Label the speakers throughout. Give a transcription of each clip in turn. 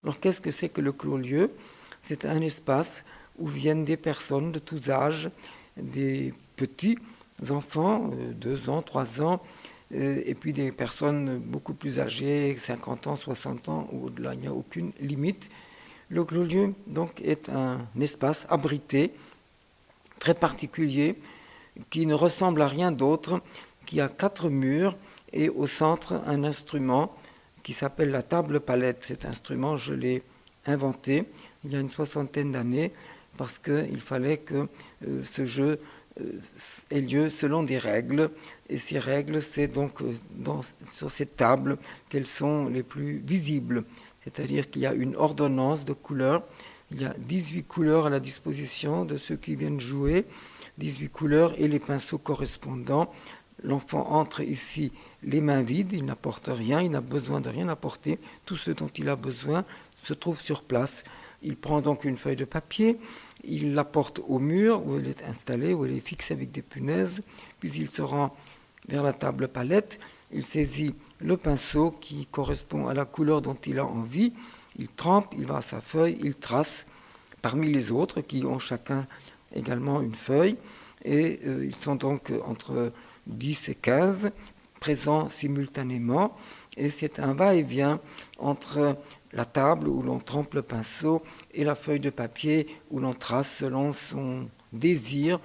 Speaker 1: Alors qu'est-ce que c'est que le clos-lieu? C'est un espace où viennent des personnes de tous âges, des petits enfants, 2 ans, 3 ans, et puis des personnes beaucoup plus âgées, 50 ans, 60 ans, ou au-delà, il n'y a aucune limite. Le clos-lieu, donc, est un espace abrité, très particulier, qui ne ressemble à rien d'autre, qui a 4 murs, et au centre, un instrument qui s'appelle la table-palette. Cet instrument, je l'ai inventé il y a une 60aine d'années, parce qu'il fallait que ce jeu ait lieu selon des règles. Et ces règles, c'est donc sur cette table qu'elles sont les plus visibles. C'est-à-dire qu'il y a une ordonnance de couleurs. Il y a 18 couleurs à la disposition de ceux qui viennent jouer, 18 couleurs et les pinceaux correspondants. L'enfant entre ici les mains vides, il n'apporte rien, il n'a besoin de rien apporter. Tout ce dont il a besoin se trouve sur place. Il prend donc une feuille de papier, il la porte au mur où elle est installée, où elle est fixée avec des punaises, puis il se rend vers la table palette, il saisit le pinceau qui correspond à la couleur dont il a envie, il trempe, il va à sa feuille, il trace parmi les autres qui ont chacun également une feuille, et ils sont donc entre 10 et 15 présents simultanément, et c'est un va-et-vient entre la table où l'on trempe le pinceau et la feuille de papier où l'on trace selon son désir.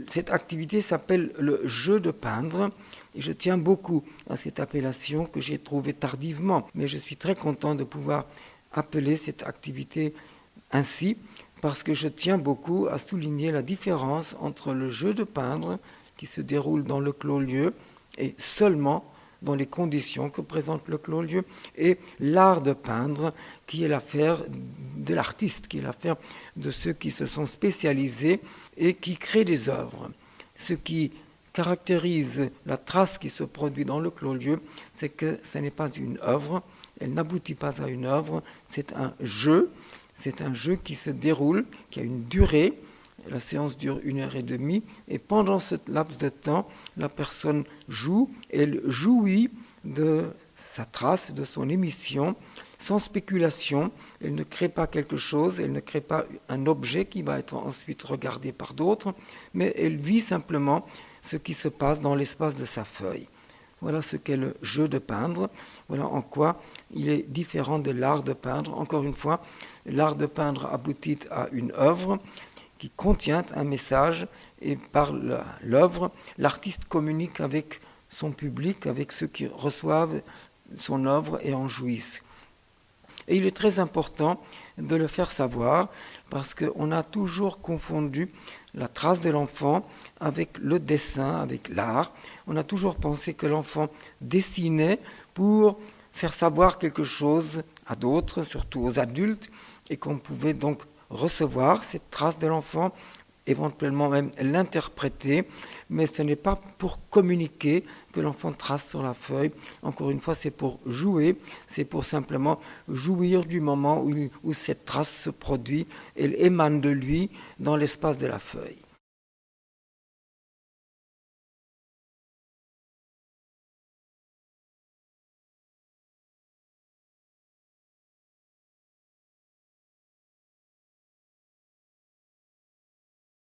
Speaker 1: Cette activité s'appelle le jeu de peindre et je tiens beaucoup à cette appellation que j'ai trouvée tardivement, mais je suis très content de pouvoir appeler cette activité ainsi parce que je tiens beaucoup à souligner la différence entre le jeu de peindre qui se déroule dans le clos-lieu et seulement dans les conditions que présente le clos-lieu, et l'art de peindre qui est l'affaire de l'artiste, qui est l'affaire de ceux qui se sont spécialisés et qui créent des œuvres. Ce qui caractérise la trace qui se produit dans le clos-lieu, c'est que ce n'est pas une œuvre, elle n'aboutit pas à une œuvre, c'est un jeu qui se déroule, qui a une durée. La séance dure 1h30 et pendant ce laps de temps, la personne joue, elle jouit de sa trace, de son émission, sans spéculation. Elle ne crée pas quelque chose, elle ne crée pas un objet qui va être ensuite regardé par d'autres, mais elle vit simplement ce qui se passe dans l'espace de sa feuille. Voilà ce qu'est le jeu de peindre, voilà en quoi il est différent de l'art de peindre. Encore une fois, l'art de peindre aboutit à une œuvre qui contient un message et par l'œuvre, l'artiste communique avec son public, avec ceux qui reçoivent son œuvre et en jouissent. Et il est très important de le faire savoir parce qu'on a toujours confondu la trace de l'enfant avec le dessin, avec l'art. On a toujours pensé que l'enfant dessinait pour faire savoir quelque chose à d'autres, surtout aux adultes, et qu'on pouvait donc recevoir cette trace de l'enfant, éventuellement même l'interpréter, mais ce n'est pas pour communiquer que l'enfant trace sur la feuille. Encore une fois, c'est pour jouer, c'est pour simplement jouir du moment où cette trace se produit, elle émane de lui dans l'espace de la feuille.